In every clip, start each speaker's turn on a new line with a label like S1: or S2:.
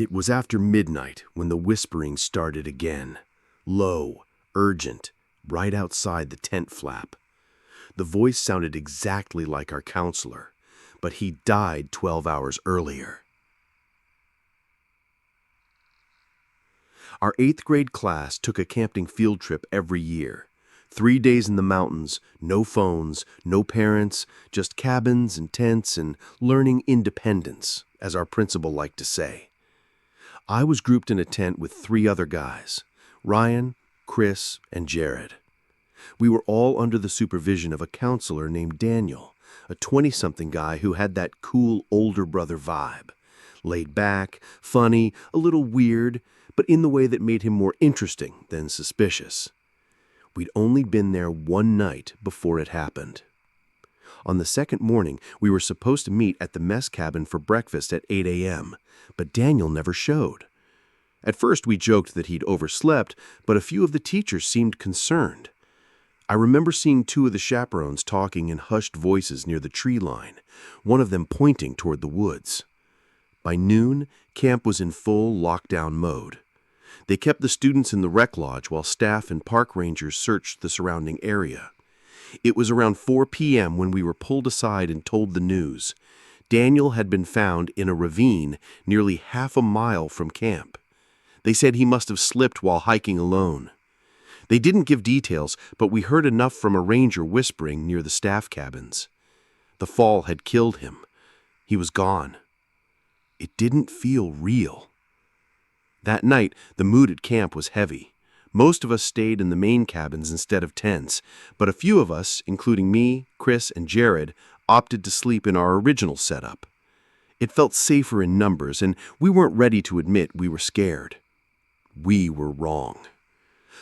S1: It was after midnight when the whispering started again. Low, urgent, right outside the tent flap. The voice sounded exactly like our counselor, but he died 12 hours earlier. Our 8th grade class took a camping field trip every year. 3 days in the mountains, no phones, no parents, just cabins and tents and learning independence, as our principal liked to say. I was grouped in a tent with 3 other guys, Ryan, Chris, and Jared. We were all under the supervision of a counselor named Daniel, a 20-something guy who had that cool older brother vibe. Laid back, funny, a little weird, but in the way that made him more interesting than suspicious. We'd only been there one night before it happened. On the second morning, we were supposed to meet at the mess cabin for breakfast at 8 a.m., but Daniel never showed. At first, we joked that he'd overslept, but a few of the teachers seemed concerned. I remember seeing 2 of the chaperones talking in hushed voices near the tree line, one of them pointing toward the woods. By noon, camp was in full lockdown mode. They kept the students in the rec lodge while staff and park rangers searched the surrounding area. It was around 4 p.m. when we were pulled aside and told the news. Daniel had been found in a ravine nearly half a mile from camp. They said he must have slipped while hiking alone. They didn't give details, but we heard enough from a ranger whispering near the staff cabins. The fall had killed him. He was gone. It didn't feel real. That night, the mood at camp was heavy. Most of us stayed in the main cabins instead of tents, but a few of us, including me, Chris, and Jared, opted to sleep in our original setup. It felt safer in numbers, and we weren't ready to admit we were scared. We were wrong.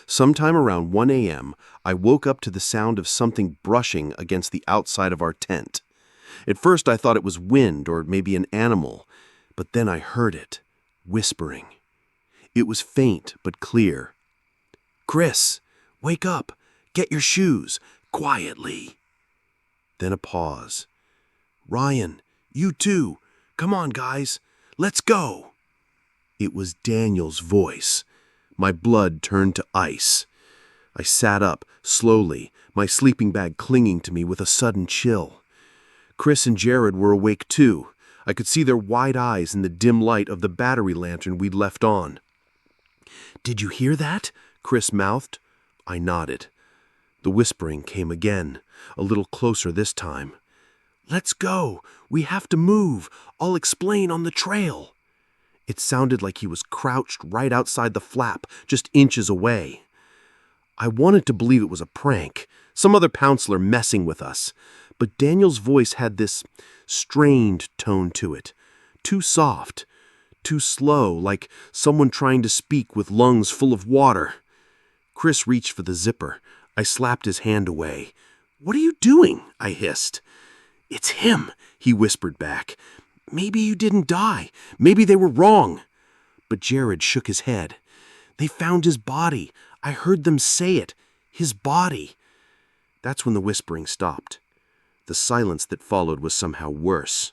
S1: Sometime around 1 a.m., I woke up to the sound of something brushing against the outside of our tent. At first, I thought it was wind or maybe an animal, but then I heard it, whispering. It was faint but clear. "Chris, wake up! Get your shoes! Quietly!" Then a pause. "Ryan, you too! Come on, guys! Let's go!" It was Daniel's voice. My blood turned to ice. I sat up, slowly, my sleeping bag clinging to me with a sudden chill. Chris and Jared were awake too. I could see their wide eyes in the dim light of the battery lantern we'd left on. "Did you hear that?" Chris mouthed. I nodded. The whispering came again, a little closer this time. "Let's go! We have to move! I'll explain on the trail!" It sounded like he was crouched right outside the flap, just inches away. I wanted to believe it was a prank, some other counselor messing with us, but Daniel's voice had this strained tone to it, too soft, too slow, like someone trying to speak with lungs full of water. Chris reached for the zipper. I slapped his hand away. "What are you doing?" I hissed. "It's him," he whispered back. "Maybe you didn't die. Maybe they were wrong." But Jared shook his head. "They found his body. I heard them say it. His body." That's when the whispering stopped. The silence that followed was somehow worse.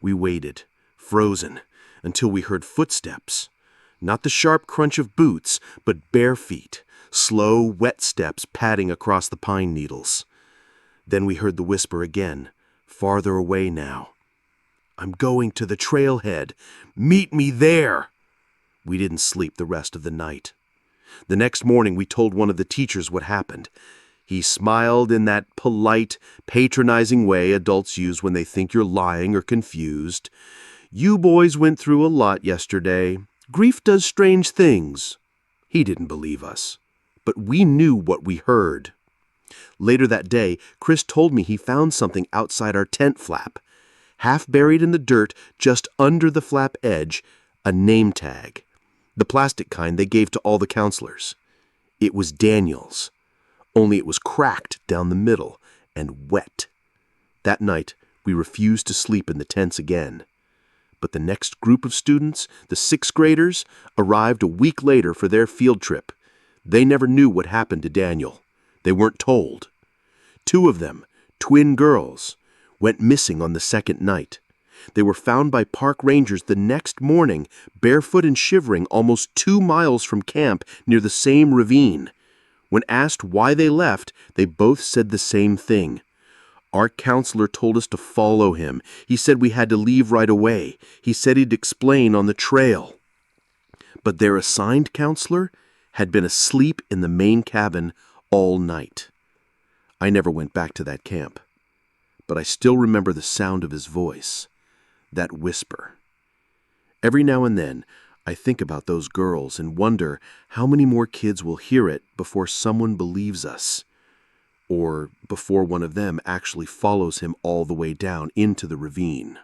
S1: We waited, frozen, until we heard footsteps. Not the sharp crunch of boots, but bare feet, slow, wet steps padding across the pine needles. Then we heard the whisper again, farther away now. "I'm going to the trailhead. Meet me there." We didn't sleep the rest of the night. The next morning we told one of the teachers what happened. He smiled in that polite, patronizing way adults use when they think you're lying or confused. "You boys went through a lot yesterday. Grief does strange things." He didn't believe us, but we knew what we heard. Later that day, Chris told me he found something outside our tent flap. Half buried in the dirt just under the flap edge, a name tag. The plastic kind they gave to all the counselors. It was Daniel's, only it was cracked down the middle and wet. That night, we refused to sleep in the tents again. But the next group of students, the 6th graders, arrived a week later for their field trip. They never knew what happened to Daniel. They weren't told. 2 of them, twin girls, went missing on the second night. They were found by park rangers the next morning, barefoot and shivering, almost 2 miles from camp near the same ravine. When asked why they left, they both said the same thing. Our counselor told us to follow him. He said we had to leave right away. He said he'd explain on the trail. But their assigned counselor had been asleep in the main cabin all night. I never went back to that camp, but I still remember the sound of his voice, that whisper. Every now and then, I think about those girls and wonder how many more kids will hear it before someone believes us, or before one of them actually follows him all the way down into the ravine.